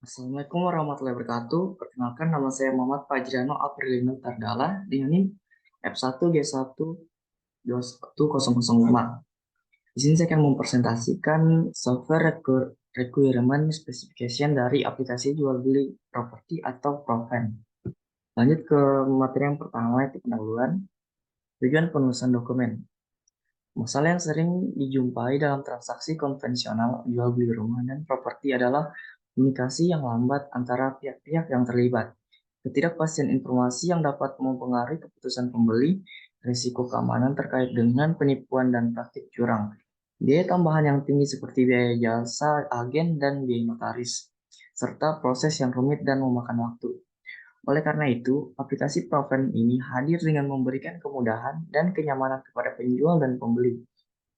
Assalamualaikum warahmatullahi wabarakatuh. Perkenalkan nama saya Muhammad Fajriano Aprilino Tardala dengan NIM F1G1 21005. Di sini saya akan mempresentasikan software requirement specification dari aplikasi jual beli properti atau Proven. Lanjut ke materi yang pertama, yaitu pendahuluan. Tujuan penulisan dokumen. Masalah yang sering dijumpai dalam transaksi konvensional jual beli rumah dan properti adalah komunikasi yang lambat antara pihak-pihak yang terlibat, ketidakpastian informasi yang dapat mempengaruhi keputusan pembeli, risiko keamanan terkait dengan penipuan dan praktik curang, biaya tambahan yang tinggi seperti biaya jasa agen dan biaya notaris, serta proses yang rumit dan memakan waktu. Oleh karena itu, aplikasi Proven ini hadir dengan memberikan kemudahan dan kenyamanan kepada penjual dan pembeli.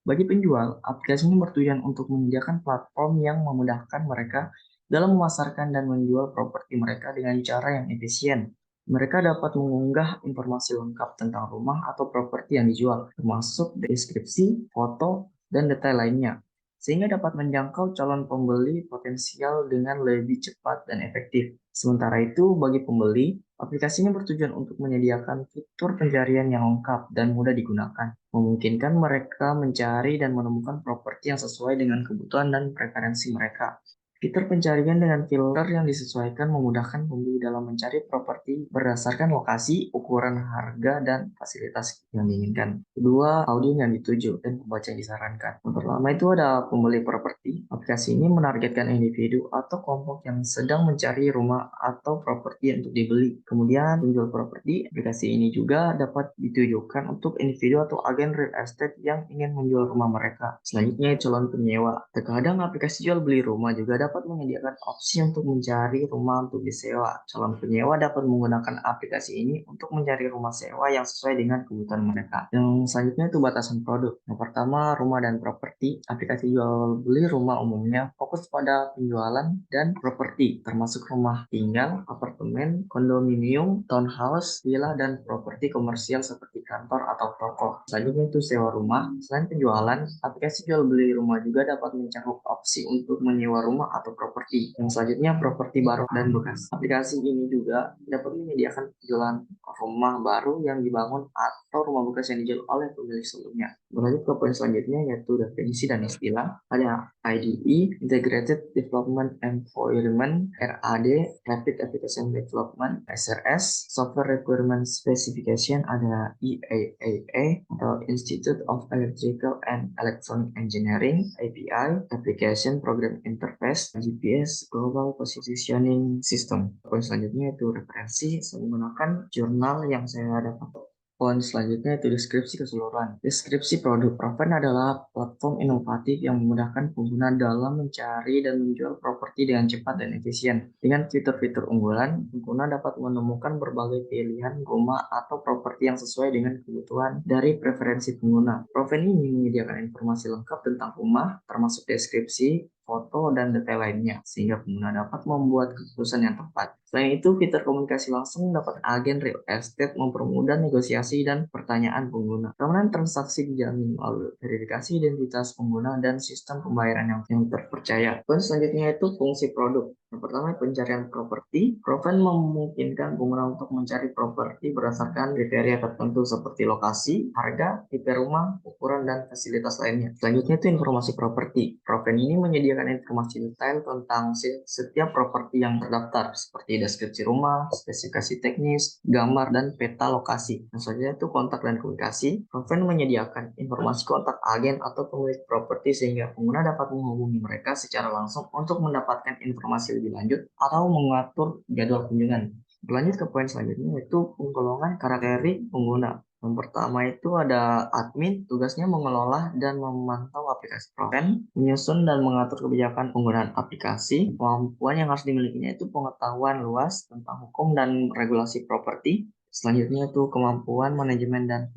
Bagi penjual, aplikasi ini bertujuan untuk menyediakan platform yang memudahkan mereka dalam memasarkan dan menjual properti mereka dengan cara yang efisien. Mereka dapat mengunggah informasi lengkap tentang rumah atau properti yang dijual, termasuk deskripsi, foto, dan detail lainnya, sehingga dapat menjangkau calon pembeli potensial dengan lebih cepat dan efektif. Sementara itu, bagi pembeli, aplikasi ini bertujuan untuk menyediakan fitur pencarian yang lengkap dan mudah digunakan, memungkinkan mereka mencari dan menemukan properti yang sesuai dengan kebutuhan dan preferensi mereka. Fitur pencarian dengan filter yang disesuaikan memudahkan pembeli dalam mencari properti berdasarkan lokasi, ukuran harga, dan fasilitas yang diinginkan. Kedua, audiens yang dituju dan pembaca yang disarankan. Yang pertama itu ada pembeli properti. Aplikasi ini menargetkan individu atau kelompok yang sedang mencari rumah atau properti untuk dibeli. Kemudian, penjual properti. Aplikasi ini juga dapat ditujukan untuk individu atau agen real estate yang ingin menjual rumah mereka. Selanjutnya, calon penyewa. Terkadang aplikasi jual beli rumah juga dapat menyediakan opsi untuk mencari rumah untuk disewa. Calon penyewa dapat menggunakan aplikasi ini untuk mencari rumah sewa yang sesuai dengan kebutuhan mereka. Yang selanjutnya itu batasan produk. Yang pertama, rumah dan properti. Aplikasi jual beli rumah umumnya fokus pada penjualan dan properti, termasuk rumah tinggal, apartemen, kondominium, townhouse, villa, dan properti komersial seperti kantor atau toko. Selanjutnya itu sewa rumah. Selain penjualan, aplikasi jual beli rumah juga dapat mencakup opsi untuk menyewa rumah atau properti. Yang selanjutnya properti baru dan bekas. Aplikasi ini juga dapat menyediakan penjualan rumah baru yang dibangun atau rumah bekas yang dijual oleh pemilik sebelumnya. Berlanjut ke poin selanjutnya yaitu definisi dan istilah. Ada IDE, Integrated Development Environment, RAD, Rapid Application Development, SRS, Software Requirement Specification, ada IAAA atau Institute of Electrical and Electronic Engineering, API, Application Program Interface, GPS, Global Positioning System. Poin selanjutnya itu referensi, saya menggunakan jurnal yang saya dapat. Poin selanjutnya itu deskripsi keseluruhan. Deskripsi produk Proven adalah platform inovatif yang memudahkan pengguna dalam mencari dan menjual properti dengan cepat dan efisien. Dengan fitur-fitur unggulan, pengguna dapat menemukan berbagai pilihan rumah atau properti yang sesuai dengan kebutuhan dari preferensi pengguna. Proven ini menyediakan informasi lengkap tentang rumah, termasuk deskripsi, foto, dan detail lainnya, sehingga pengguna dapat membuat keputusan yang tepat. Selain itu, fitur komunikasi langsung dapat agen real estate mempermudah negosiasi dan pertanyaan pengguna. Keamanan transaksi dijamin melalui verifikasi identitas pengguna dan sistem pembayaran yang terpercaya. Poin selanjutnya itu fungsi produk. Yang pertama, pencarian properti. Proven memungkinkan pengguna untuk mencari properti berdasarkan kriteria tertentu seperti lokasi, harga, tipe rumah, ukuran, dan fasilitas lainnya. Selanjutnya itu informasi properti. Proven ini menyediakan informasi detail tentang setiap properti yang terdaftar, seperti deskripsi rumah, spesifikasi teknis, gambar, dan peta lokasi. Yang selanjutnya itu kontak dan komunikasi. Proven menyediakan informasi kontak agen atau pemilik properti sehingga pengguna dapat menghubungi mereka secara langsung untuk mendapatkan informasi lebih lanjut atau mengatur jadwal kunjungan. Berlanjut ke poin selanjutnya yaitu penggolongan karakteristik pengguna. Yang pertama itu ada admin, tugasnya mengelola dan memantau aplikasi Proven, menyusun dan mengatur kebijakan penggunaan aplikasi. Kemampuan yang harus dimilikinya itu pengetahuan luas tentang hukum dan regulasi properti. Selanjutnya itu kemampuan manajemen dan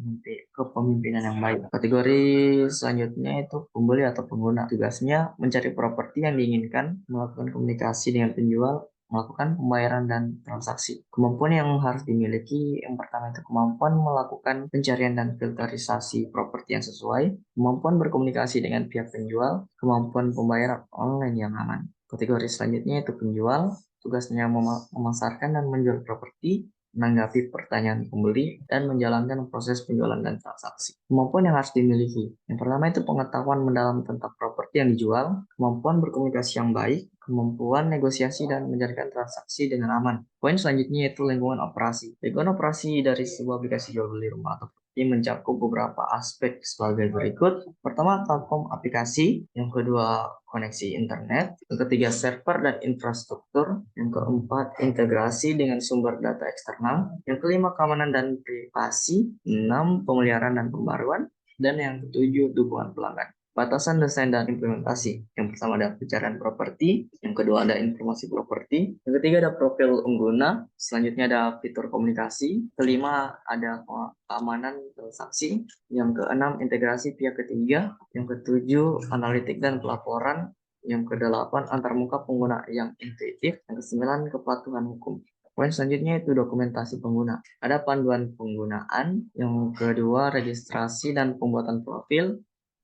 kepemimpinan yang baik. Kategori selanjutnya itu pembeli atau pengguna. Tugasnya mencari properti yang diinginkan, melakukan komunikasi dengan penjual, melakukan pembayaran dan transaksi. Kemampuan yang harus dimiliki yang pertama itu kemampuan melakukan pencarian dan filterisasi properti yang sesuai, kemampuan berkomunikasi dengan pihak penjual, kemampuan pembayaran online yang aman. Kategori selanjutnya itu penjual, tugasnya memasarkan dan menjual properti, menanggapi pertanyaan pembeli, dan menjalankan proses penjualan dan transaksi. Kemampuan yang harus dimiliki. Yang pertama itu pengetahuan mendalam tentang properti yang dijual, kemampuan berkomunikasi yang baik, kemampuan negosiasi dan menjalankan transaksi dengan aman. Poin selanjutnya yaitu lingkungan operasi. Lingkungan operasi dari sebuah aplikasi jual beli rumah atau ini mencakup beberapa aspek sebagai berikut. Pertama, platform aplikasi. Yang kedua, koneksi internet. Yang ketiga, server dan infrastruktur. Yang keempat, integrasi dengan sumber data eksternal. Yang kelima, keamanan dan privasi. 6, pemeliharaan dan pembaruan. Dan yang ketujuh, dukungan pelanggan. Batasan desain dan implementasi. Yang pertama ada pencarian properti, yang kedua ada informasi properti, yang ketiga ada profil pengguna, selanjutnya ada fitur komunikasi, kelima ada keamanan transaksi, yang keenam integrasi pihak ketiga, yang ketujuh analitik dan pelaporan, yang kedelapan antarmuka pengguna yang intuitif, yang kesembilan kepatuhan hukum. Poin selanjutnya itu dokumentasi pengguna. Ada panduan penggunaan, yang kedua registrasi dan pembuatan profil,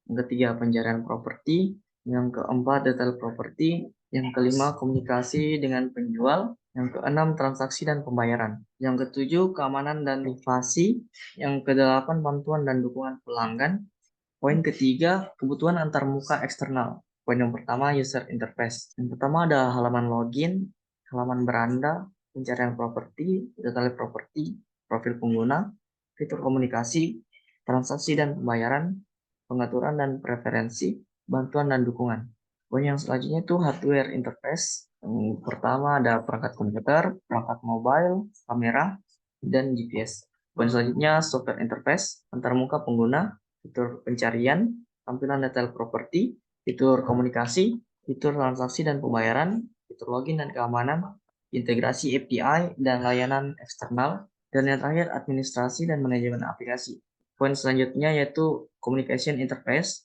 yang ketiga pencarian properti, yang keempat detail properti, yang kelima komunikasi dengan penjual, yang keenam transaksi dan pembayaran, yang ketujuh keamanan dan privasi, yang kedelapan bantuan dan dukungan pelanggan, poin ketiga kebutuhan antarmuka eksternal. Poin yang pertama user interface. Yang pertama ada halaman login, halaman beranda, pencarian properti, detail properti, profil pengguna, fitur komunikasi, transaksi dan pembayaran, pengaturan dan preferensi, bantuan dan dukungan. Poin yang selanjutnya itu hardware interface. Yang pertama ada perangkat komputer, perangkat mobile, kamera, dan GPS. Poin selanjutnya software interface, antarmuka pengguna, fitur pencarian, tampilan detail properti, fitur komunikasi, fitur transaksi dan pembayaran, fitur login dan keamanan, integrasi API dan layanan eksternal, dan yang terakhir administrasi dan manajemen aplikasi. Poin selanjutnya yaitu communication interface.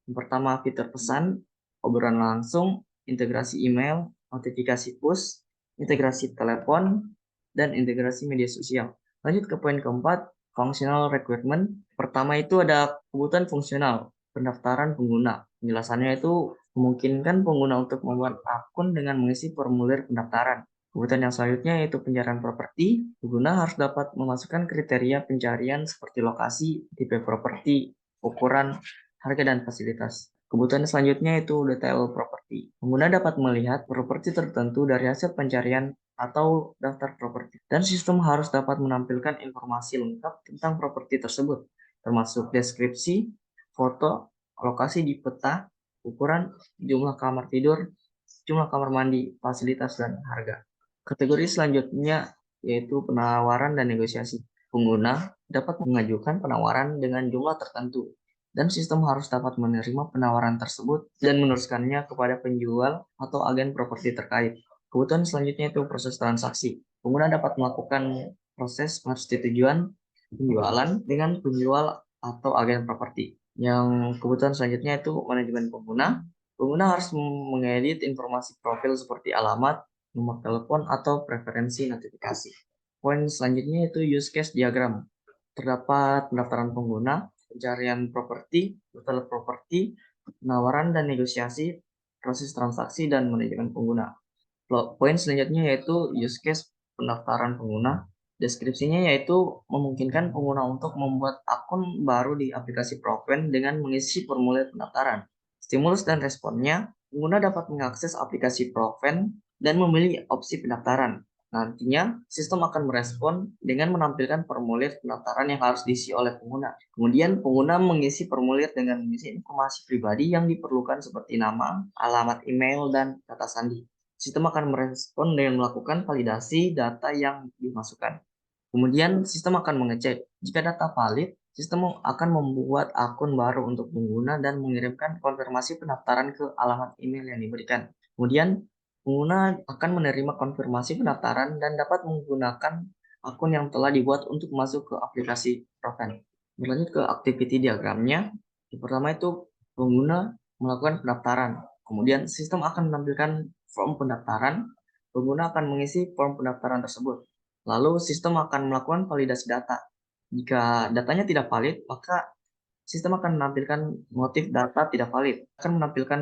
Yang pertama fitur pesan, obrolan langsung, integrasi email, notifikasi push, integrasi telepon, dan integrasi media sosial. Lanjut ke poin keempat, functional requirement. Pertama itu ada kebutuhan fungsional, pendaftaran pengguna. Penjelasannya itu memungkinkan pengguna untuk membuat akun dengan mengisi formulir pendaftaran. Kebutuhan yang selanjutnya yaitu pencarian properti. Pengguna harus dapat memasukkan kriteria pencarian seperti lokasi, tipe properti, ukuran, harga, dan fasilitas. Kebutuhan selanjutnya yaitu detail properti. Pengguna dapat melihat properti tertentu dari hasil pencarian atau daftar properti. Dan sistem harus dapat menampilkan informasi lengkap tentang properti tersebut, termasuk deskripsi, foto, lokasi di peta, ukuran, jumlah kamar tidur, jumlah kamar mandi, fasilitas, dan harga. Kategori selanjutnya yaitu penawaran dan negosiasi. Pengguna dapat mengajukan penawaran dengan jumlah tertentu dan sistem harus dapat menerima penawaran tersebut dan meneruskannya kepada penjual atau agen properti terkait. Kebutuhan selanjutnya itu proses transaksi. Pengguna dapat melakukan proses persetujuan penjualan dengan penjual atau agen properti. Yang kebutuhan selanjutnya itu manajemen pengguna. Pengguna harus mengedit informasi profil seperti alamat, nomor telepon, atau preferensi notifikasi. Poin selanjutnya itu use case diagram. Terdapat pendaftaran pengguna, pencarian properti, detail properti, penawaran dan negosiasi, proses transaksi, dan manajemen pengguna. Poin selanjutnya yaitu use case pendaftaran pengguna. Deskripsinya yaitu memungkinkan pengguna untuk membuat akun baru di aplikasi Proven dengan mengisi formulir pendaftaran. Stimulus dan responnya, pengguna dapat mengakses aplikasi Proven dan memilih opsi pendaftaran. Nantinya, sistem akan merespon dengan menampilkan formulir pendaftaran yang harus diisi oleh pengguna. Kemudian, pengguna mengisi formulir dengan mengisi informasi pribadi yang diperlukan seperti nama, alamat email, dan kata sandi. Sistem akan merespon dengan melakukan validasi data yang dimasukkan. Kemudian, sistem akan mengecek jika data valid. Sistem akan membuat akun baru untuk pengguna dan mengirimkan konfirmasi pendaftaran ke alamat email yang diberikan. Kemudian, pengguna akan menerima konfirmasi pendaftaran dan dapat menggunakan akun yang telah dibuat untuk masuk ke aplikasi Proven. Berlanjut ke activity diagramnya. Yang pertama itu pengguna melakukan pendaftaran. Kemudian, sistem akan menampilkan form pendaftaran. Pengguna akan mengisi form pendaftaran tersebut. Lalu, sistem akan melakukan validasi data. Jika datanya tidak valid, maka sistem akan menampilkan motif data tidak valid, akan menampilkan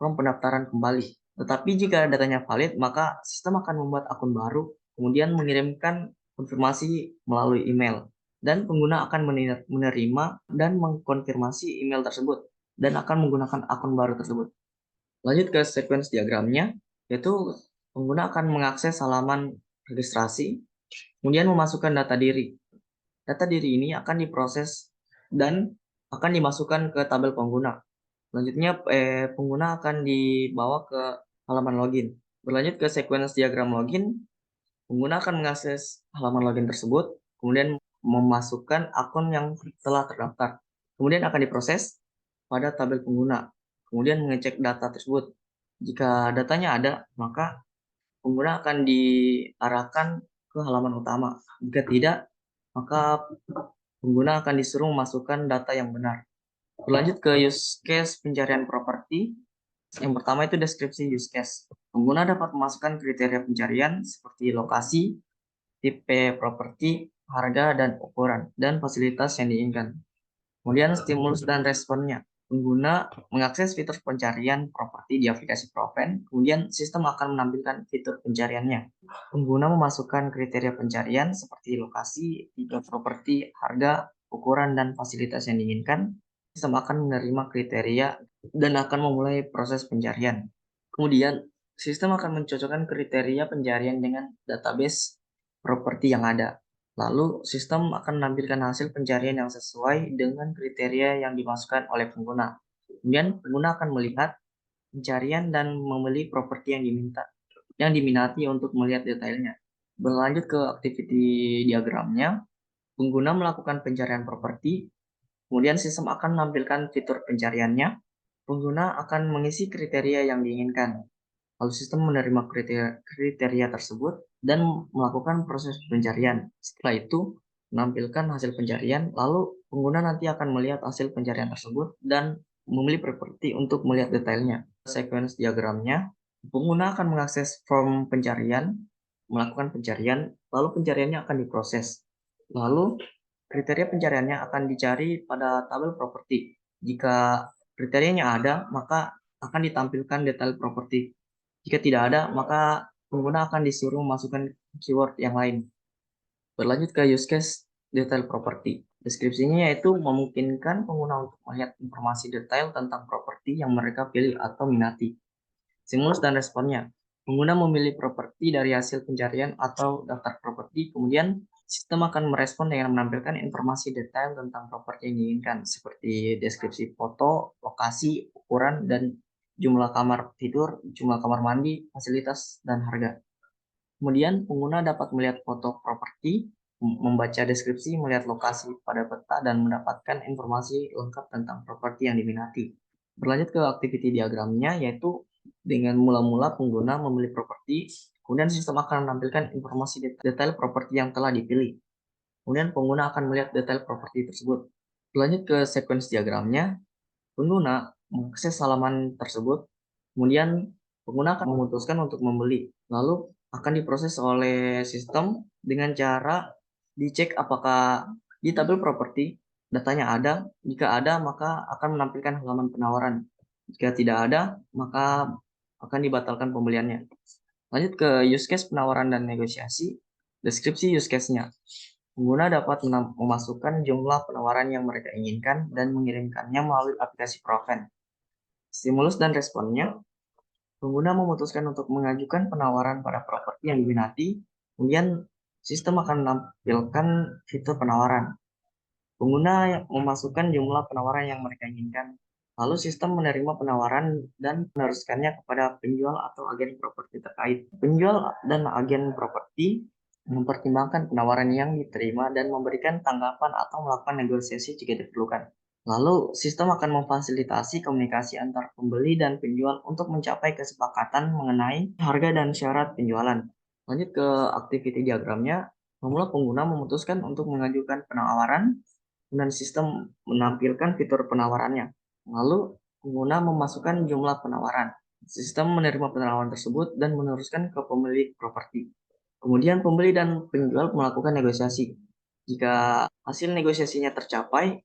form pendaftaran kembali. Tetapi jika datanya valid, maka sistem akan membuat akun baru, kemudian mengirimkan konfirmasi melalui email. Dan pengguna akan menerima dan mengkonfirmasi email tersebut, dan akan menggunakan akun baru tersebut. Lanjut ke sequence diagramnya, yaitu pengguna akan mengakses halaman registrasi, kemudian memasukkan data diri. Data diri ini akan diproses dan akan dimasukkan ke tabel pengguna. Selanjutnya, pengguna akan dibawa ke halaman login. Berlanjut ke sequence diagram login, pengguna akan mengakses halaman login tersebut, kemudian memasukkan akun yang telah terdaftar. Kemudian akan diproses pada tabel pengguna, kemudian mengecek data tersebut. Jika datanya ada, maka pengguna akan diarahkan ke halaman utama. Jika tidak, maka pengguna akan disuruh memasukkan data yang benar. Berlanjut ke use case pencarian properti. Yang pertama itu deskripsi use case. Pengguna dapat memasukkan kriteria pencarian seperti lokasi, tipe properti, harga, dan ukuran, dan fasilitas yang diinginkan. Kemudian stimulus dan responnya. Pengguna mengakses fitur pencarian properti di aplikasi Proven, kemudian sistem akan menampilkan fitur pencariannya. Pengguna memasukkan kriteria pencarian seperti lokasi, tipe properti, harga, ukuran, dan fasilitas yang diinginkan. Sistem akan menerima kriteria dan akan memulai proses pencarian. Kemudian, sistem akan mencocokkan kriteria pencarian dengan database properti yang ada. Lalu, sistem akan menampilkan hasil pencarian yang sesuai dengan kriteria yang dimasukkan oleh pengguna. Kemudian, pengguna akan melihat pencarian dan memilih properti yang diminati untuk melihat detailnya. Berlanjut ke activity diagramnya, pengguna melakukan pencarian properti, kemudian sistem akan menampilkan fitur pencariannya. Pengguna akan mengisi kriteria yang diinginkan. Lalu sistem menerima kriteria tersebut dan melakukan proses pencarian. Setelah itu, menampilkan hasil pencarian, lalu pengguna nanti akan melihat hasil pencarian tersebut dan memilih properti untuk melihat detailnya. Sequence diagramnya, pengguna akan mengakses form pencarian, melakukan pencarian, lalu pencariannya akan diproses. Lalu, kriteria pencariannya akan dicari pada tabel properti. Jika kriterianya ada, maka akan ditampilkan detail properti. Jika tidak ada, maka pengguna akan disuruh memasukkan keyword yang lain. Berlanjut ke use case detail properti. Deskripsinya yaitu memungkinkan pengguna untuk melihat informasi detail tentang properti yang mereka pilih atau minati. Stimulus dan responnya. Pengguna memilih properti dari hasil pencarian atau daftar properti, kemudian sistem akan merespon dengan menampilkan informasi detail tentang properti yang diinginkan, seperti deskripsi foto, lokasi, ukuran, dan jumlah kamar tidur, jumlah kamar mandi, fasilitas, dan harga. Kemudian pengguna dapat melihat foto properti, membaca deskripsi, melihat lokasi pada peta, dan mendapatkan informasi lengkap tentang properti yang diminati. Berlanjut ke activity diagramnya, yaitu dengan mula-mula pengguna memilih properti, kemudian sistem akan menampilkan informasi detail properti yang telah dipilih. Kemudian pengguna akan melihat detail properti tersebut. Berlanjut ke sequence diagramnya, pengguna mengakses halaman tersebut, kemudian pengguna akan memutuskan untuk membeli. Lalu akan diproses oleh sistem dengan cara dicek apakah di tabel properti datanya ada. Jika ada, maka akan menampilkan halaman penawaran. Jika tidak ada, maka akan dibatalkan pembeliannya. Lanjut ke use case penawaran dan negosiasi. Deskripsi use case-nya. Pengguna dapat memasukkan jumlah penawaran yang mereka inginkan dan mengirimkannya melalui aplikasi Proven. Stimulus dan responnya. Pengguna memutuskan untuk mengajukan penawaran pada properti yang diminati, kemudian sistem akan menampilkan fitur penawaran. Pengguna memasukkan jumlah penawaran yang mereka inginkan, lalu sistem menerima penawaran dan meneruskannya kepada penjual atau agen properti terkait. Penjual dan agen properti mempertimbangkan penawaran yang diterima dan memberikan tanggapan atau melakukan negosiasi jika diperlukan. Lalu, sistem akan memfasilitasi komunikasi antar pembeli dan penjual untuk mencapai kesepakatan mengenai harga dan syarat penjualan. Lanjut ke activity diagramnya, pemula pengguna memutuskan untuk mengajukan penawaran dan sistem menampilkan fitur penawarannya. Lalu, pengguna memasukkan jumlah penawaran. Sistem menerima penawaran tersebut dan meneruskan ke pemilik properti. Kemudian pembeli dan penjual melakukan negosiasi. Jika hasil negosiasinya tercapai,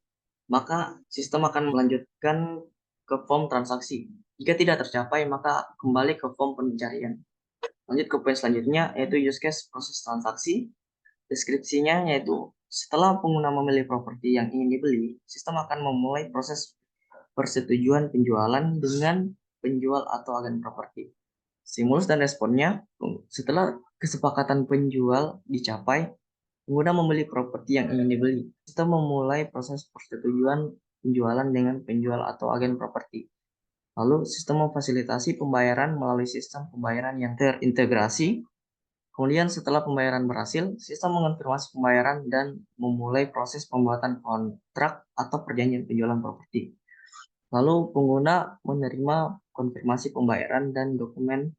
maka sistem akan melanjutkan ke form transaksi. Jika tidak tercapai, maka kembali ke form pencarian. Lanjut ke poin selanjutnya, yaitu use case proses transaksi. Deskripsinya yaitu setelah pengguna memilih properti yang ingin dibeli, sistem akan memulai proses persetujuan penjualan dengan penjual atau agen properti. Stimulus dan responnya, setelah kesepakatan penjual dicapai, pengguna membeli properti yang ingin dibeli. Sistem memulai proses persetujuan penjualan dengan penjual atau agen properti. Lalu sistem memfasilitasi pembayaran melalui sistem pembayaran yang terintegrasi. Kemudian setelah pembayaran berhasil, sistem mengonfirmasi pembayaran dan memulai proses pembuatan kontrak atau perjanjian penjualan properti. Lalu pengguna menerima konfirmasi pembayaran dan dokumen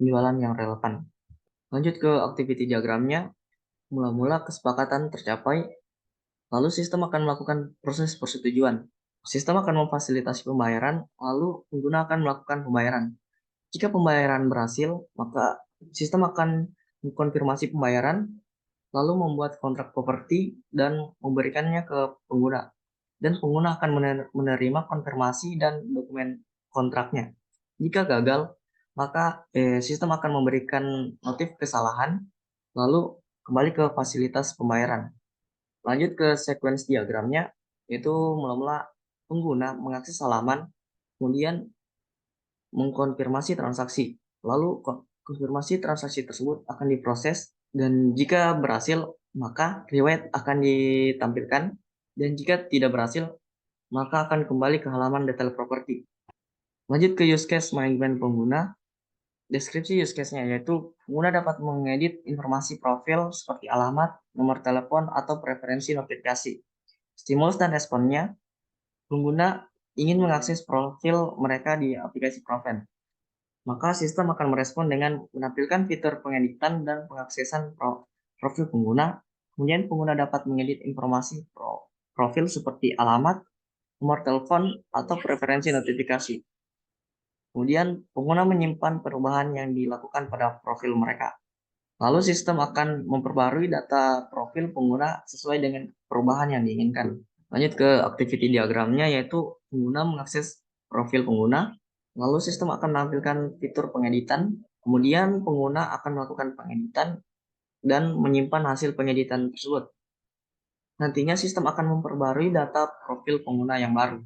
penjualan yang relevan. Lanjut ke activity diagramnya. Mula-mula kesepakatan tercapai, lalu sistem akan melakukan proses persetujuan. Sistem akan memfasilitasi pembayaran, lalu pengguna akan melakukan pembayaran. Jika pembayaran berhasil, maka sistem akan mengkonfirmasi pembayaran, lalu membuat kontrak properti dan memberikannya ke pengguna. Dan pengguna akan menerima konfirmasi dan dokumen kontraknya. Jika gagal, maka sistem akan memberikan notif kesalahan, lalu kembali ke fasilitas pembayaran. Lanjut ke sequence diagramnya, yaitu mula-mula pengguna mengakses halaman, kemudian mengkonfirmasi transaksi. Lalu konfirmasi transaksi tersebut akan diproses, dan jika berhasil, maka riwayat akan ditampilkan, dan jika tidak berhasil, maka akan kembali ke halaman detail properti. Lanjut ke use case manajemen pengguna. Deskripsi use case-nya yaitu pengguna dapat mengedit informasi profil seperti alamat, nomor telepon, atau preferensi notifikasi. Stimulus dan responnya, pengguna ingin mengakses profil mereka di aplikasi Proven. Maka sistem akan merespon dengan menampilkan fitur pengeditan dan pengaksesan profil pengguna. Kemudian pengguna dapat mengedit informasi profil seperti alamat, nomor telepon, atau preferensi notifikasi. Kemudian pengguna menyimpan perubahan yang dilakukan pada profil mereka. Lalu sistem akan memperbarui data profil pengguna sesuai dengan perubahan yang diinginkan. Lanjut ke activity diagramnya, yaitu pengguna mengakses profil pengguna. Lalu sistem akan menampilkan fitur pengeditan. Kemudian pengguna akan melakukan pengeditan dan menyimpan hasil pengeditan tersebut. Nantinya sistem akan memperbarui data profil pengguna yang baru.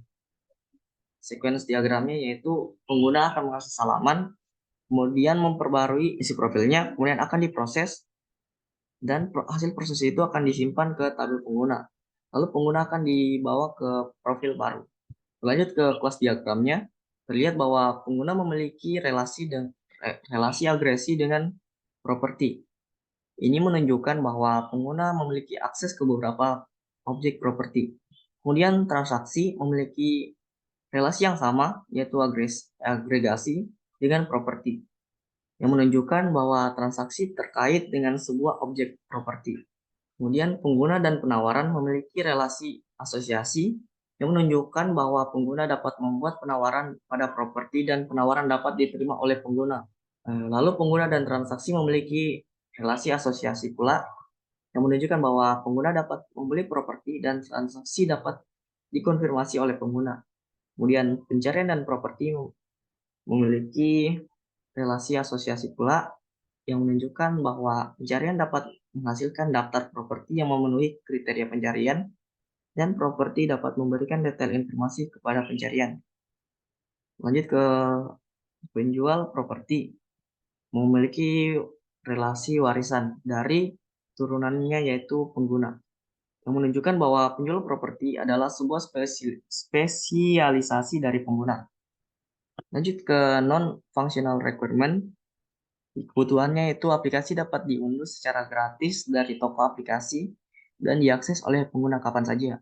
Sequence diagramnya yaitu pengguna akan mengakses halaman, kemudian memperbarui isi profilnya, kemudian akan diproses, dan hasil proses itu akan disimpan ke tabel pengguna. Lalu pengguna akan dibawa ke profil baru. Lanjut ke kelas diagramnya, terlihat bahwa pengguna memiliki relasi agresi dengan properti. Ini menunjukkan bahwa pengguna memiliki akses ke beberapa objek properti. Kemudian transaksi memiliki relasi yang sama, yaitu agregasi dengan properti, yang menunjukkan bahwa transaksi terkait dengan sebuah objek properti. Kemudian pengguna dan penawaran memiliki relasi asosiasi, yang menunjukkan bahwa pengguna dapat membuat penawaran pada properti dan penawaran dapat diterima oleh pengguna. Lalu pengguna dan transaksi memiliki relasi asosiasi pula, yang menunjukkan bahwa pengguna dapat membeli properti dan transaksi dapat dikonfirmasi oleh pengguna. Kemudian pencarian dan properti memiliki relasi asosiasi pula, yang menunjukkan bahwa pencarian dapat menghasilkan daftar properti yang memenuhi kriteria pencarian, dan properti dapat memberikan detail informasi kepada pencarian. Lanjut ke penjual properti, memiliki relasi warisan dari turunannya yaitu pengguna, yang menunjukkan bahwa penjual properti adalah sebuah spesialisasi dari pengguna. Lanjut ke non-functional requirement. Kebutuhannya itu aplikasi dapat diunduh secara gratis dari toko aplikasi dan diakses oleh pengguna kapan saja.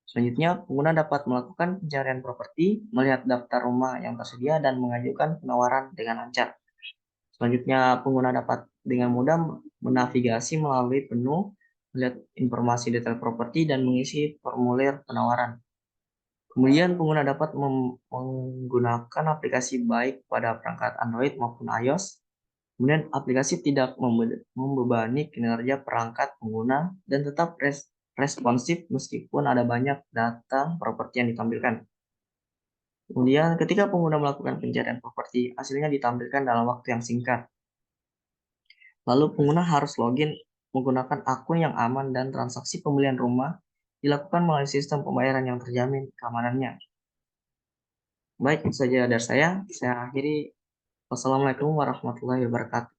Selanjutnya, pengguna dapat melakukan pencarian properti, melihat daftar rumah yang tersedia, dan mengajukan penawaran dengan lancar. Selanjutnya, pengguna dapat dengan mudah menavigasi melalui menu, melihat informasi detail properti, dan mengisi formulir penawaran. Kemudian pengguna dapat menggunakan aplikasi baik pada perangkat Android maupun iOS. Kemudian aplikasi tidak membebani kinerja perangkat pengguna dan tetap responsif meskipun ada banyak data properti yang ditampilkan. Kemudian ketika pengguna melakukan pencarian properti, hasilnya ditampilkan dalam waktu yang singkat. Lalu pengguna harus login menggunakan akun yang aman dan transaksi pembelian rumah dilakukan melalui sistem pembayaran yang terjamin keamanannya. Baik, itu saja dari saya. Saya akhiri. Wassalamualaikum warahmatullahi wabarakatuh.